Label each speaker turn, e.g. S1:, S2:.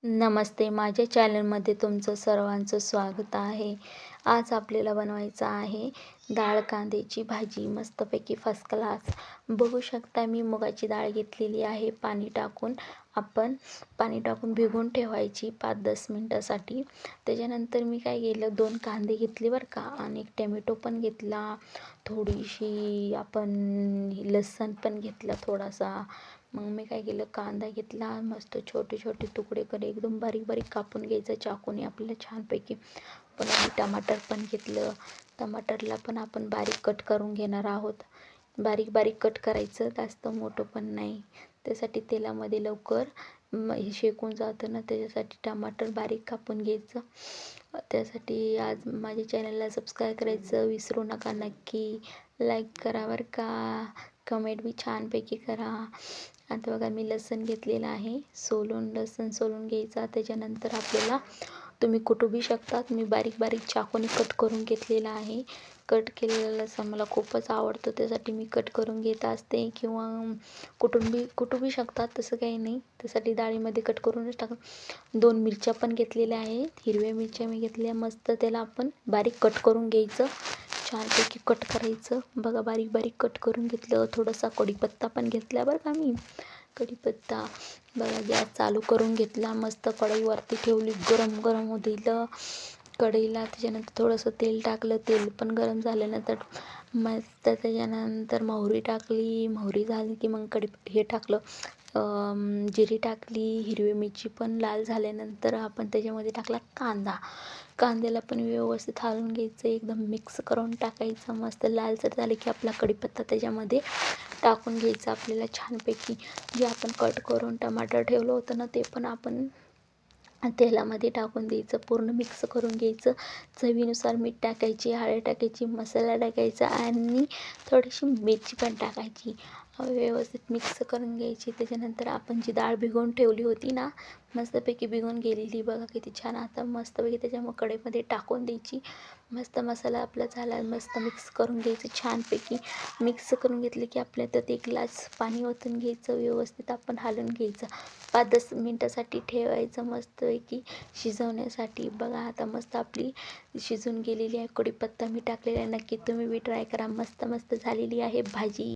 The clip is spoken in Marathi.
S1: नमस्ते, माझ्या चॅनलमध्ये तुमचं सर्वांचं स्वागत आहे. आज आपल्याला बनवायचं आहे डाळ कांद्याची भाजी, मस्तपैकी फर्स्ट क्लास. बघू शकता मी मुगाची डाळ घेतलेली आहे. आपण पाणी टाकून भिगवून ठेवायची 5-10 मिनटासाठी. त्याच्यानंतर मी काय केलं, 2 कांदे घेतले बरं का, आणि एक टोमॅटो पण घेतला, थोडीशी आपण लसूण पण घेतला थोडासा. मग मी काय केलं, कांदा घेतला, मस्त छोटे छोटे तुकडे करे एकदम बारीक बारीक कापून घ्यायचं चाकूने आपल्याला छानपैकी. पण आम्ही टमाटर पण घेतलं. टमाटरला पण आपण बारीक कट करून घेणार आहोत. बारीक बारीक कट करायचं, जास्त मोठं पण नाही. त्यासाठी तेलामध्ये लवकर हे शेकून जातं ना, त्याच्यासाठी टमाटर बारीक कापून घ्यायचं. त्यासाठी आज माझ्या चॅनलला सबस्क्राईब करायचं विसरू नका. नक्की लाईक करा बरं का, कमेंट बी छानपैकी करा. आता बघा, मी लसूण घेतलेला आहे, लसूण सोलून घ्यायचा. त्याच्यानंतर आपल्याला तुम्ही कुटू बी शकतात. मी बारीक बारीक चाकूने कट करून घेतलेला आहे. कट केलेला लसूण मला खूपच आवडतो, त्यासाठी मी कट करून घेत असते, किंवा कुटू बी शकतात, तसं काही नाही. त्यासाठी डाळीमध्ये कट करूनच टाक. 2 मिरच्या पण घेतलेल्या आहेत, हिरव्या मिरच्या मी घेतल्या. मस्त त्याला आपण बारीक कट करून घ्यायचं, छानपैकी कट करायचं. बघा, बारीक बारीक कट करून घेतलं. थोडासा कढीपत्ता पण घेतला बरं का मी. कढीपत्ता बघा, गॅस चालू करून घेतला, मस्त कढईवरती ठेवली, गरम गरम होऊ दिलं कढईला. त्याच्यानंतर थोडंसं तेल टाकलं, तेल पण गरम झाल्यानंतर मस्त त्याच्यानंतर मोहरी टाकली. मोहरी झाली की मग हे टाकलं, जिरी टाकली. हिरवी मिरची पण लाल झाल्यानंतर आपण त्याच्यामध्ये टाकला कांदा. कांद्याला पण व्यवस्थित हलवून घ्यायचं, एकदम मिक्स करून टाकायचं. मस्त लालसर झाले की आपला कढीपत्ता त्याच्यामध्ये टाकून घ्यायचा आपल्याला छानपैकी. जे आपण कट करून टमाटर ठेवलं होतं ना, ते पण आपण तेलामध्ये टाकून द्यायचं, पूर्ण मिक्स करून घ्यायचं. चवीनुसार मीठ टाकायची, हळद टाकायची, मसाला टाकायचा, आणि थोडीशी मिरची पण टाकायची. व्यवस्थित मिक्स करून घ्यायची. त्याच्यानंतर आपण जी डाळ भिगवून ठेवली होती ना, मस्तपैकी भिगवून गेलेली, बघा किती छान. आता मस्तपैकी त्याच्या कढईमध्ये टाकून द्यायची. मस्त मसाला आपला झाला, मस्त मिक्स करून घ्यायचं छानपैकी. मिक्स करून घेतले की आपल्या त्यात 1 ग्लास पाणी ओतून घ्यायचं, व्यवस्थित आपण हलवून घ्यायचं. 5-10 मिनटासाठी ठेवायचं मस्तपैकी शिजवण्यासाठी. बघा, आता मस्त आपली शिजून गेलेली आहे. कढीपत्ता मी टाकलेला आहे, नक्की तुम्ही बी ट्राय करा. मस्त मस्त झालेली आहे भाजी.